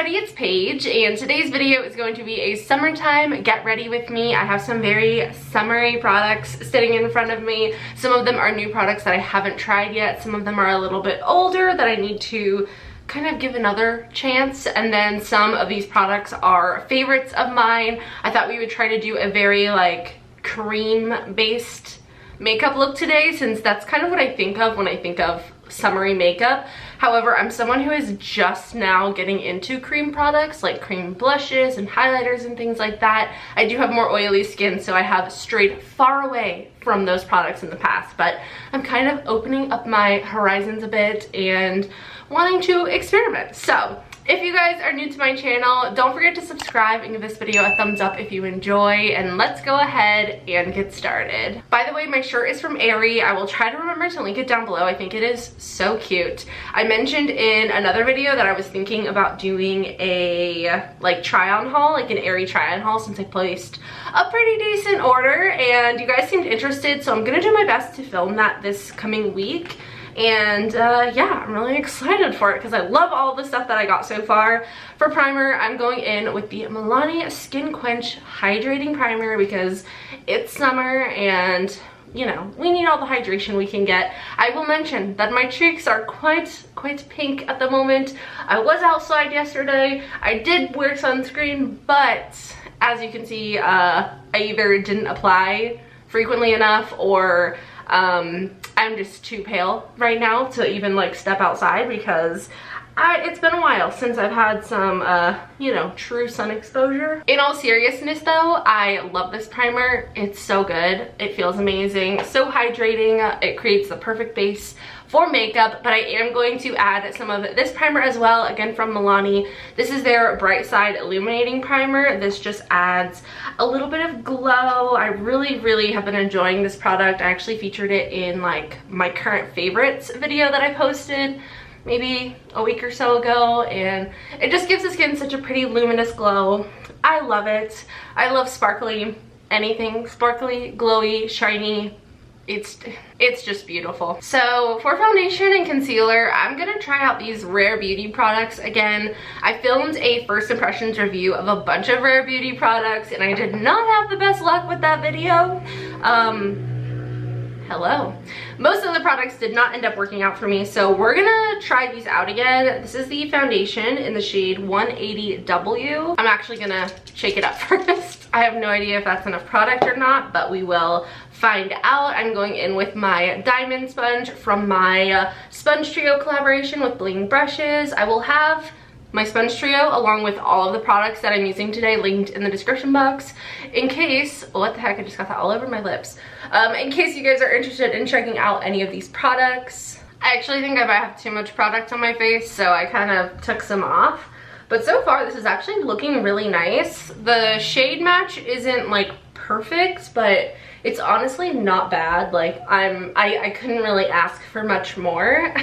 everybody, it's Paige, and today's video is going to be a summertime get ready with me. I have some very summery products sitting in front of me. Some of them are new products that I haven't tried yet. Some of them are a little bit older that I need to kind of give another chance, and then some of these products are favorites of mine. I thought we would try to do a very like cream based makeup look today, since that's kind of what I think of when I think of summery makeup. However, I'm someone who is just now getting into cream products like cream blushes and highlighters and things like that. I do have more oily skin, so I have strayed far away from those products in the past, but I'm kind of opening up my horizons a bit and wanting to experiment. So if you guys are new to my channel, don't forget to subscribe and give this video a thumbs up if you enjoy, and let's go ahead and get started. By the way, my shirt is from Aerie. I will try to remember to link it down below. I think it is so cute. I mentioned in another video that I was thinking about doing a like try on haul, like an Aerie try on haul, since I placed a pretty decent order and you guys seemed interested, so I'm gonna do my best to film that this coming week. And yeah, I'm really excited for it because I love all the stuff that I got so far. For primer, I'm going in with the Milani Skin Quench Hydrating Primer because it's summer and, you know, we need all the hydration we can get. I will mention that my cheeks are quite pink at the moment. I was outside yesterday. I did wear sunscreen, but as you can see, I either didn't apply frequently enough, or I'm just too pale right now to even like step outside, because it's been a while since I've had some, you know, true sun exposure. In all seriousness though, I love this primer. It's so good. It feels amazing. So hydrating. It creates the perfect base for makeup, but I am going to add some of this primer as well, again from Milani. This is their Bright Side Illuminating Primer. This just adds a little bit of glow. I really have been enjoying this product. I actually featured it in like my current favorites video that I posted maybe a week or so ago, and it just gives the skin such a pretty luminous glow. I love it. I love sparkly, anything sparkly, glowy, shiny. It's just beautiful. So for foundation and concealer, I'm gonna try out these Rare Beauty products again. I filmed a first impressions review of a bunch of Rare Beauty products and I did not have the best luck with that video. Hello. Most of the products did not end up working out for me, so we're gonna try these out again. This is the foundation in the shade 180W. I'm actually gonna shake it up first. I have no idea if that's enough product or not, but we will find out. I'm going in with my diamond sponge from my Sponge Trio collaboration with Bling Brushes. I will have my sponge trio along with all of the products that I'm using today linked in the description box, in case, what the heck, I just got that all over my lips. In case you guys are interested in checking out any of these products. I actually think I might have too much product on my face, so I kind of took some off. But so far this is actually looking really nice. The shade match isn't like perfect, but it's honestly not bad. Like I couldn't really ask for much more.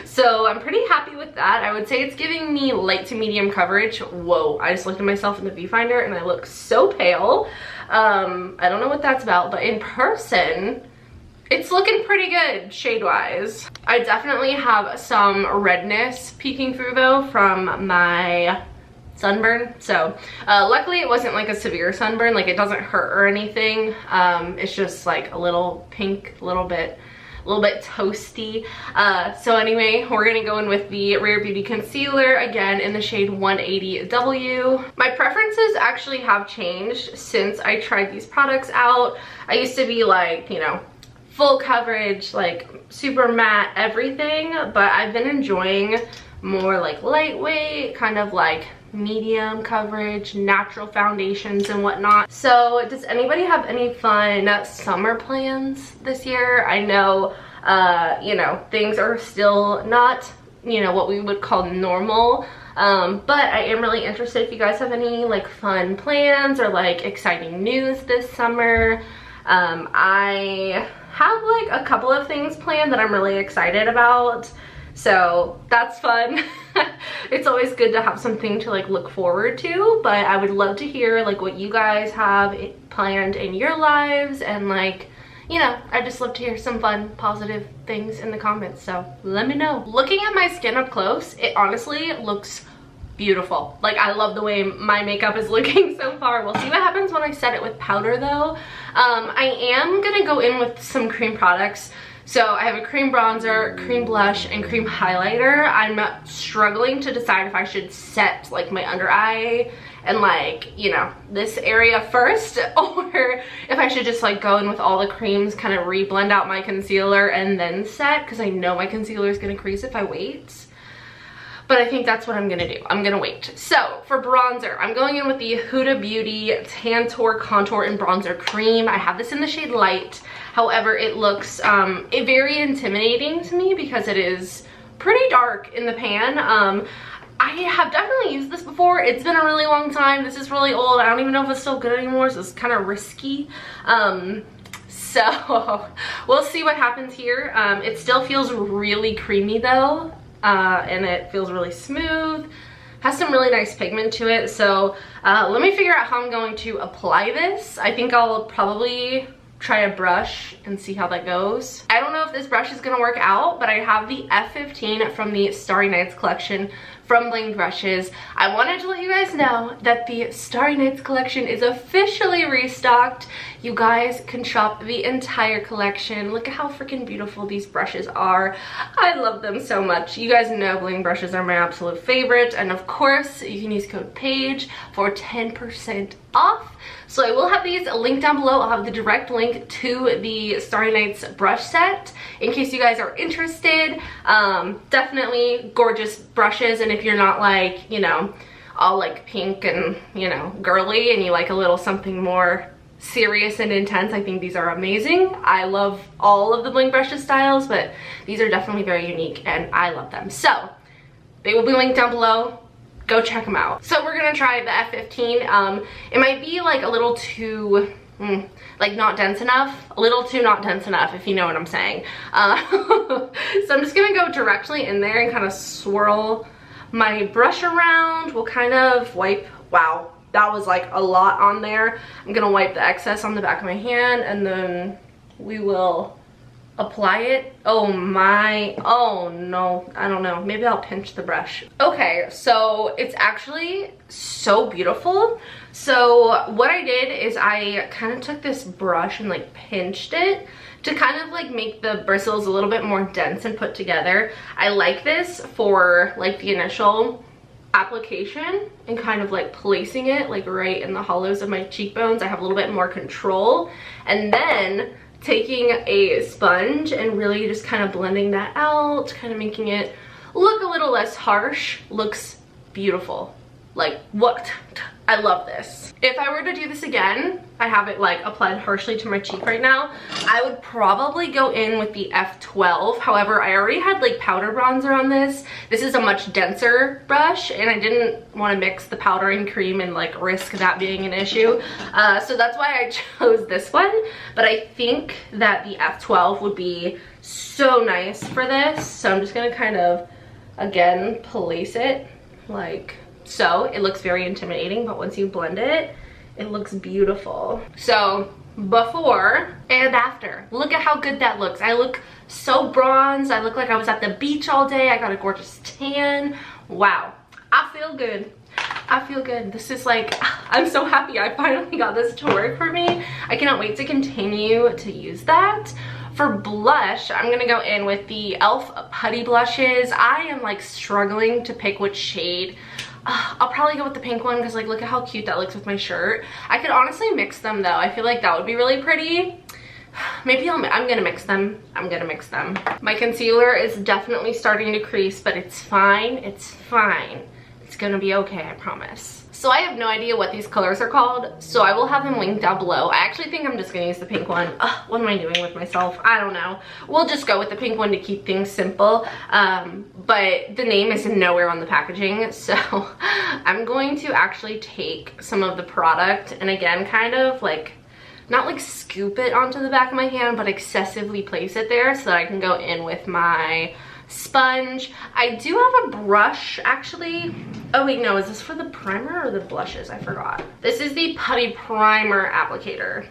So I'm pretty happy with that. I would say it's giving me light to medium coverage. Whoa, I just looked at myself in the viewfinder and I look so pale. I don't know what that's about, but in person it's looking pretty good shade-wise. I definitely have some redness peeking through though from my sunburn. So luckily it wasn't like a severe sunburn, like it doesn't hurt or anything. It's just like a little pink, a little bit toasty. So anyway, we're gonna go in with the Rare Beauty concealer again in the shade 180W. My preferences actually have changed since I tried these products out. I used to be like, you know, full coverage, like super matte everything, but I've been enjoying more like lightweight, kind of like medium coverage, natural foundations and whatnot. So does anybody have any fun summer plans this year? I know, you know, things are still not, you know, what we would call normal. But I am really interested if you guys have any like fun plans or like exciting news this summer. I have like a couple of things planned that I'm really excited about, so that's fun. It's always good to have something to like look forward to, but I would love to hear like what you guys have planned in your lives, and like, you know, I just love to hear some fun positive things in the comments, so let me know. Looking at my skin up close, it honestly looks beautiful. Like, I love the way my makeup is looking so far. We'll see what happens when I set it with powder though. I am gonna go in with some cream products. So I have a cream bronzer, cream blush, and cream highlighter. I'm struggling to decide if I should set like my under eye and like, you know, this area first, or if I should just like go in with all the creams, kind of re-blend out my concealer and then set, because I know my concealer is gonna crease if I wait. But I think that's what I'm gonna do. I'm gonna wait. So for bronzer, I'm going in with the Huda Beauty Tantour Contour and Bronzer Cream. I have this in the shade Light. However, it looks very intimidating to me because it is pretty dark in the pan. I have definitely used this before. It's been a really long time. This is really old. I don't even know if it's still good anymore, so it's kind of risky. So we'll see what happens here. It still feels really creamy though. And it feels really smooth, has some really nice pigment to it. So let me figure out how I'm going to apply this. I think I'll probably try a brush and see how that goes. I don't know if this brush is gonna work out, but I have the F15 from the Starry Nights collection from Bling Brushes. I wanted to let you guys know that the Starry Nights collection is officially restocked. You guys can shop the entire collection. Look at how freaking beautiful these brushes are. I love them so much. You guys know Bling Brushes are my absolute favorite. And of course, you can use code PAIGE for 10% off. So I will have these linked down below. I'll have the direct link to the Starry Nights brush set in case you guys are interested. Definitely gorgeous brushes, and if you're not like, you know, all like pink and, you know, girly, and you like a little something more serious and intense, I think these are amazing. I love all of the Bling Brushes styles, but these are definitely very unique and I love them. So they will be linked down below. Go check them out. So we're gonna try the F15. It might be like a little too like not dense enough, a little too not dense enough, if you know what I'm saying. So I'm just gonna go directly in there and kind of swirl my brush around. We'll kind of wipe, wow, that was like a lot on there. I'm gonna wipe the excess on the back of my hand, and then we will apply it. Oh my, oh no, I don't know, maybe I'll pinch the brush. Okay, so it's actually so beautiful. So what I did is I kind of took this brush and like pinched it to kind of like make the bristles a little bit more dense and put together. I like this for like the initial application and kind of like placing it like right in the hollows of my cheekbones. I have a little bit more control, and then taking a sponge and really just kind of blending that out, kind of making it look a little less harsh. Looks beautiful. Like, what? I love this. If I were to do this again, I have it like applied harshly to my cheek right now, I would probably go in with the F12. However, I already had like powder bronzer on this. This is a much denser brush, and I didn't want to mix the powder and cream and like risk that being an issue. So that's why I chose this one. But I think that the F12 would be so nice for this. So I'm just gonna kind of, again, place it like so. It looks very intimidating, but once you blend it, it looks beautiful. So before and after, look at how good that looks. I look so bronzed. I look like I was at the beach all day. I got a gorgeous tan. Wow, I feel good. I feel good. This is like, I'm so happy I finally got this to work for me. I cannot wait to continue to use that. For blush, I'm gonna go in with the e.l.f. Putty Blushes. I am like struggling to pick which shade. I'll probably go with the pink one because like look at how cute that looks with my shirt. I could honestly mix them though. I feel like that would be really pretty. Maybe I'm gonna mix them. I'm gonna mix them. My concealer is definitely starting to crease, but it's fine. It's fine. It's gonna be okay, I promise. So I have no idea what these colors are called, so I will have them linked down below. I actually think I'm just gonna use the pink one. What am I doing with myself? I don't know. We'll just go with the pink one to keep things simple. But the name is nowhere on the packaging, so I'm going to actually take some of the product and again kind of like, not like scoop it onto the back of my hand, but excessively place it there so that I can go in with my sponge. I do have a brush actually. Oh wait, no, is this for the primer or the blushes? I forgot. This is the Putty Primer applicator.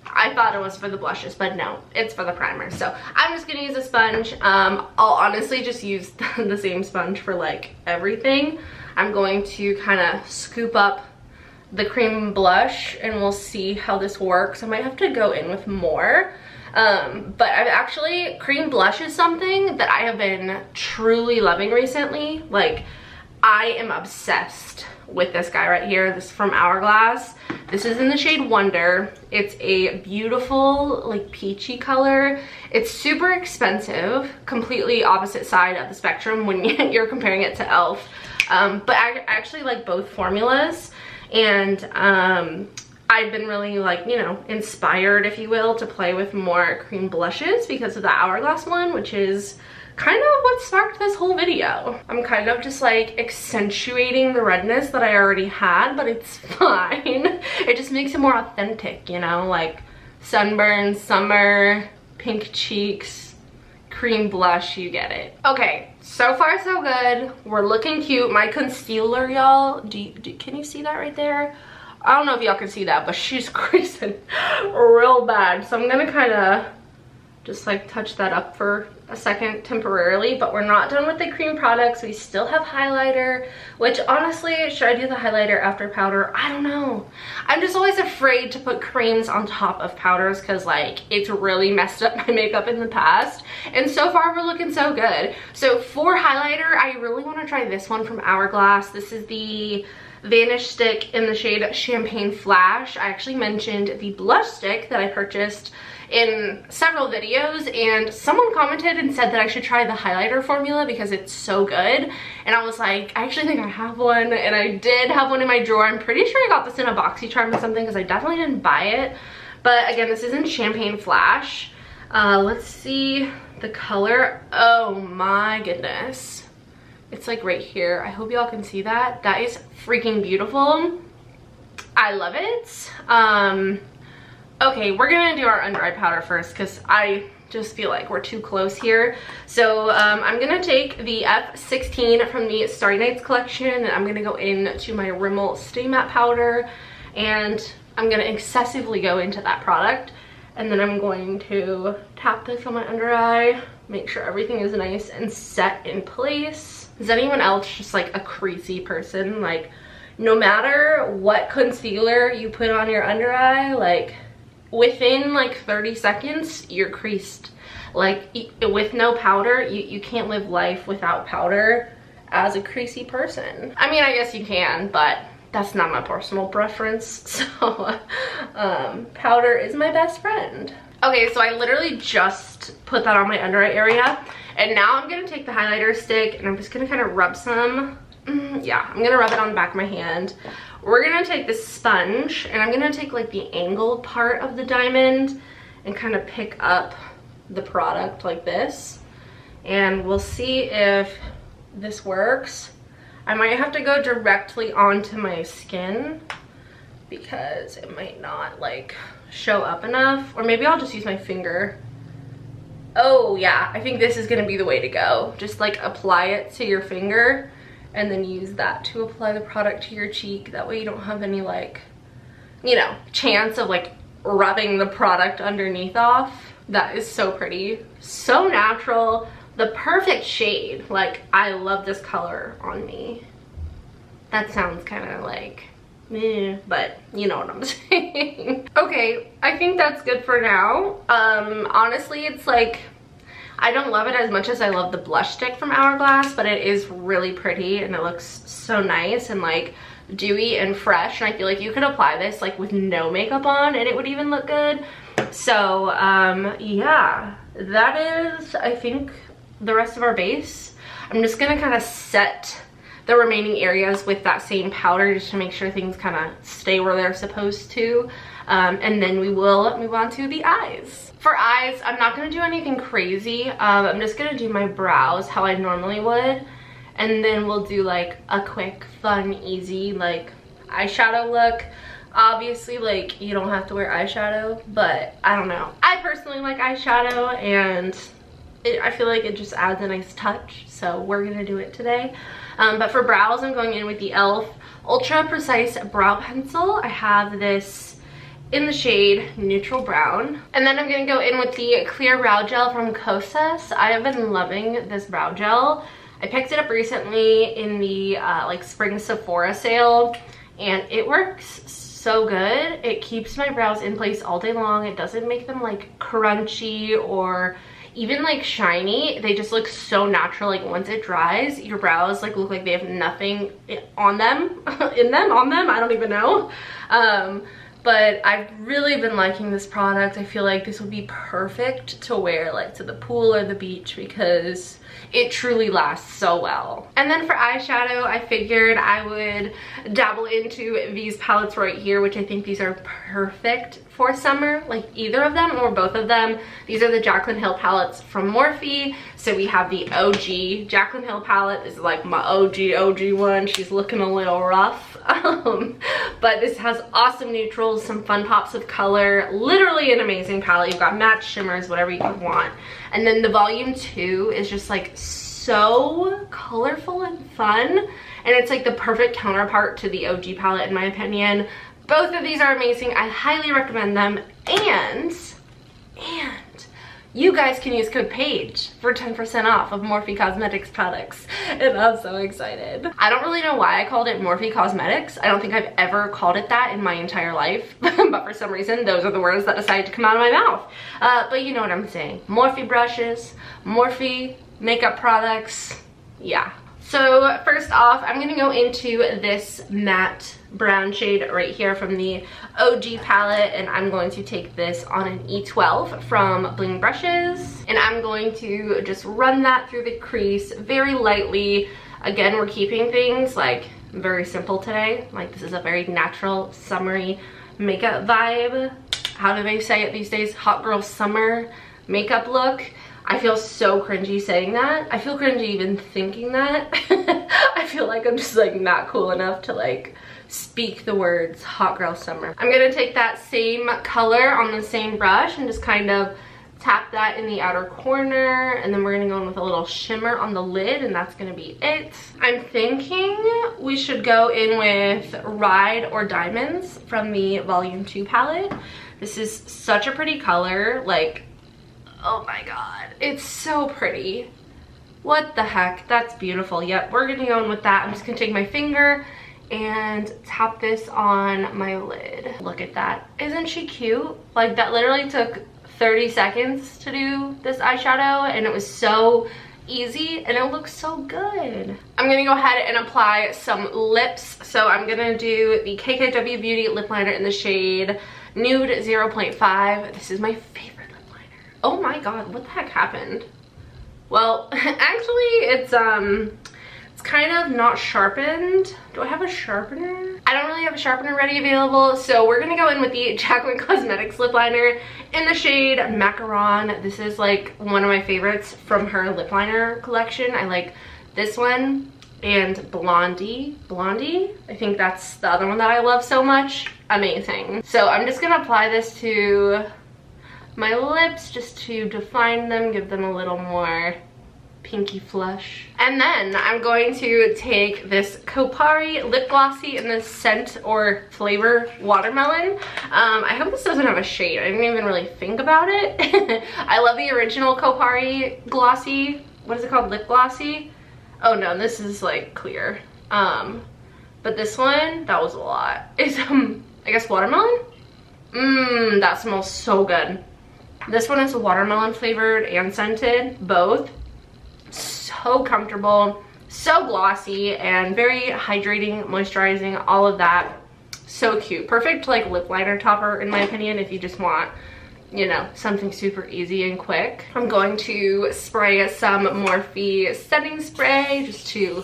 I thought it was for the blushes, but no, it's for the primer. So I'm just gonna use a sponge. I'll honestly just use the same sponge for like everything. I'm going to kind of scoop up the cream blush and we'll see how this works. I might have to go in with more. But I've actually, cream blush is something that I have been truly loving recently. Like, I am obsessed with this guy right here. This is from Hourglass. This is in the shade Wonder. It's a beautiful, like, peachy color. It's super expensive, completely opposite side of the spectrum when you're comparing it to e.l.f. But I actually like both formulas, and I've been really, like, you know, inspired, if you will, to play with more cream blushes because of the Hourglass one, which is kind of what sparked this whole video. I'm kind of just like accentuating the redness that I already had, but it's fine. It just makes it more authentic, you know, like sunburn, summer, pink cheeks, cream blush, you get it. Okay, so far so good. We're looking cute. My concealer, y'all, can you see that right there? I don't know if y'all can see that, but she's creasing real bad. So I'm gonna kind of just like touch that up for a second temporarily, but we're not done with the cream products. We still have highlighter, which honestly, should I do the highlighter after powder? I don't know. I'm just always afraid to put creams on top of powders because, like, it's really messed up my makeup in the past. And so far we're looking so good. So for highlighter, I really want to try this one from Hourglass. This is the Vanish stick in the shade Champagne Flash. I actually mentioned the blush stick that I purchased in several videos, and someone commented and said that I should try the highlighter formula because it's so good. And I was like, I actually think I have one, and I did have one in my drawer. I'm pretty sure I got this in a BoxyCharm or something because I definitely didn't buy it. But again, this is in Champagne Flash. Let's see the color. Oh my goodness. It's like right here. I hope y'all can see that. That is freaking beautiful. I love it. Okay, we're gonna do our under eye powder first because I just feel like we're too close here. So I'm gonna take the F16 from the Starry Nights collection, and I'm gonna go into my Rimmel Stay Matte powder, and I'm gonna excessively go into that product. And then I'm going to tap this on my under eye, make sure everything is nice and set in place. Is anyone else just like a creasy person? Like, no matter what concealer you put on your under eye, like, within like 30 seconds you're creased. Like, with no powder, you can't live life without powder as a creasy person. I mean, I guess you can, but that's not my personal preference. So powder is my best friend. Okay, so I literally just put that on my under eye area, and now I'm gonna take the highlighter stick and I'm just gonna kind of rub some, yeah, I'm gonna rub it on the back of my hand. We're gonna take this sponge and I'm gonna take like the angled part of the diamond and kind of pick up the product like this, and we'll see if this works. I might have to go directly onto my skin because it might not like show up enough, or maybe I'll just use my finger. Oh yeah, I think this is gonna be the way to go. Just like apply it to your finger and then use that to apply the product to your cheek. That way you don't have any, like, you know, chance of like rubbing the product underneath off. That is so pretty, so natural, the perfect shade. Like, I love this color on me. That sounds kind of like meh, but you know what I'm saying. Okay, I think that's good for now. Honestly, it's like, I don't love it as much as I love the blush stick from Hourglass, but it is really pretty and it looks so nice and like dewy and fresh, and I feel like you could apply this like with no makeup on and it would even look good. So yeah, that is, I think, the rest of our base. I'm just gonna kind of set the remaining areas with that same powder just to make sure things kind of stay where they're supposed to, and then we will move on to the eyes. For eyes, I'm not gonna do anything crazy. I'm just gonna do my brows how I normally would, and then we'll do like a quick, fun, easy like eyeshadow look. Obviously, like, you don't have to wear eyeshadow, but I don't know, I personally like eyeshadow and I feel like it just adds a nice touch, so we're gonna do it today. But for brows, I'm going in with the e.l.f. Ultra Precise Brow Pencil. I have this in the shade Neutral Brown. And then I'm gonna go in with the Clear Brow Gel from Kosas. I have been loving this brow gel. I picked it up recently in the like spring Sephora sale, and it works so good. It keeps my brows in place all day long. It doesn't make them like crunchy or even like shiny. They just look so natural. Like once it dries, your brows like look like they have nothing on them on them, I don't even know. But I've really been liking this product. I feel like this would be perfect to wear like to the pool or the beach because it truly lasts so well. And then for eyeshadow, I figured I would dabble into these palettes right here, which I think these are perfect for summer, like either of them or both of them. These are the Jaclyn Hill palettes from Morphe. So we have the OG Jaclyn Hill palette. This is like my OG one. She's looking a little rough. But this has awesome neutrals, some fun pops of color, literally an amazing palette. You've got matte shimmers, whatever you could want. And then the volume 2 is just like so colorful and fun. And it's like the perfect counterpart to the OG palette in my opinion. Both of these are amazing. I highly recommend them. And you guys can use code PAIGE for 10% off of Morphe Cosmetics products. And I'm so excited. I don't really know why I called it Morphe Cosmetics. I don't think I've ever called it that in my entire life. But for some reason, those are the words that decided to come out of my mouth. But you know what I'm saying. Morphe brushes, Morphe makeup products. Yeah. So first off, I'm going to go into this matte brown shade right here from the OG palette, and I'm going to take this on an E12 from Bling Brushes, and I'm going to just run that through the crease very lightly. Again, we're keeping things like very simple today. Like this is a very natural, summery makeup vibe. How do they say it these days? Hot girl summer makeup look. I feel so cringy saying that. I feel cringy even thinking that. I feel like I'm just like not cool enough to like speak the words hot girl summer. I'm gonna take that same color on the same brush and just kind of tap that in the outer corner, and then we're gonna go in with a little shimmer on the lid, and that's gonna be it. I'm thinking we should go in with Ride or Diamonds from the Volume 2 palette. This is such a pretty color. Like, oh my god, it's so pretty. What the heck, that's beautiful. Yep, we're gonna go in with that. I'm just gonna take my finger and tap this on my lid. Look at that, isn't she cute? Like that literally took 30 seconds to do this eyeshadow, and it was so easy and it looks so good. I'm gonna go ahead and apply some lips. So I'm gonna do the KKW Beauty lip liner in the shade Nude 0.5. This is my favorite. Oh my god, what the heck happened? Well, actually it's kind of not sharpened. Do I have a sharpener? I don't really have a sharpener ready available, so we're gonna go in with the Jaclyn Cosmetics lip liner in the shade Macaron. This is like one of my favorites from her lip liner collection. I like this one and Blondie. I think that's the other one that I love so much. Amazing. So I'm just gonna apply this to my lips just to define them, give them a little more pinky flush. And then I'm going to take this Kopari lip glossy in the scent or flavor Watermelon. I hope this doesn't have a shade. I didn't even really think about it. I love the original Kopari glossy. What is it called? Lip glossy? Oh no, this is like clear. But this one, that was a lot. It's I guess watermelon? That smells so good. This one is watermelon flavored and scented, both. So comfortable, so glossy, and very hydrating, moisturizing, all of that. So cute. Perfect like lip liner topper in my opinion if you just want, you know, something super easy and quick. I'm going to spray some Morphe setting spray just to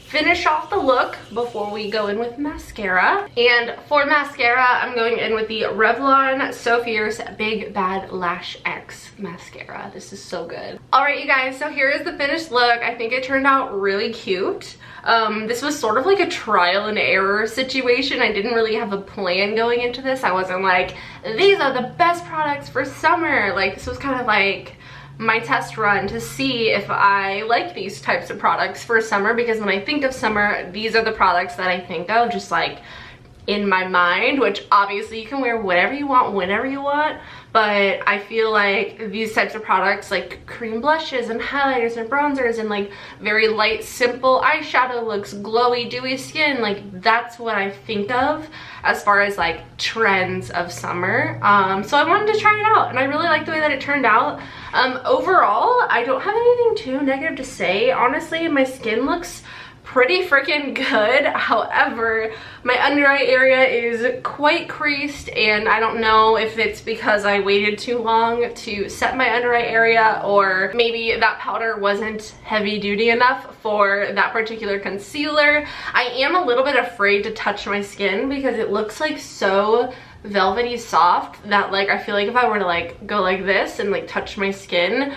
finish off the look before we go in with mascara. And for mascara, I'm going in with the Revlon So Fierce Big Bad Lash X mascara. This is so good. All right, you guys, so here is the finished look. I think it turned out really cute. This was sort of like a trial and error situation. I didn't really have a plan going into this. I wasn't like, these are the best products for summer. Like, this was kind of like my test run to see if I like these types of products for summer, because when I think of summer, these are the products that I think of, just like in my mind, which obviously you can wear whatever you want, whenever you want, but I feel like these types of products, like cream blushes and highlighters and bronzers and like very light, simple eyeshadow looks, glowy, dewy skin, like that's what I think of as far as like trends of summer. So I wanted to try it out and I really like the way that it turned out. Overall, I don't have anything too negative to say. Honestly, my skin looks pretty freaking good. However, my under eye area is quite creased and I don't know if it's because I waited too long to set my under eye area, or maybe that powder wasn't heavy duty enough for that particular concealer. I am a little bit afraid to touch my skin because it looks like so velvety soft that like I feel like if I were to like go like this and like touch my skin,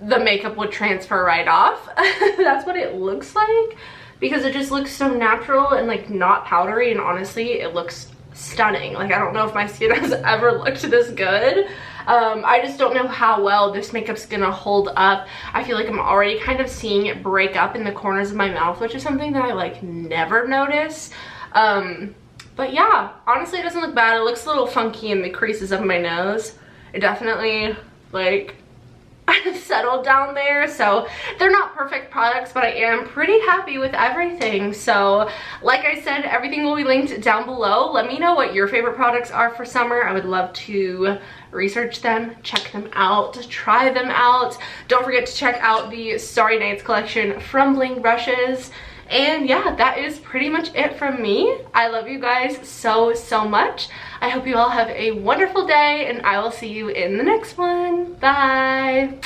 the makeup would transfer right off. That's what it looks like, because it just looks so natural and like not powdery, and honestly it looks stunning. Like I don't know if my skin has ever looked this good. I just don't know how well this makeup's gonna hold up. I feel like I'm already kind of seeing it break up in the corners of my mouth, which is something that I like never notice. But yeah, honestly it doesn't look bad. It looks a little funky in the creases of my nose. It definitely like settled down there, so they're not perfect products, but I am pretty happy with everything. So like I said, everything will be linked down below. Let me know what your favorite products are for summer. I would love to research them, check them out, try them out. Don't forget to check out the Starry Nights collection from Bling Brushes. And yeah, that is pretty much it from me. I love you guys so much. I hope you all have a wonderful day, and I will see you in the next one. Bye.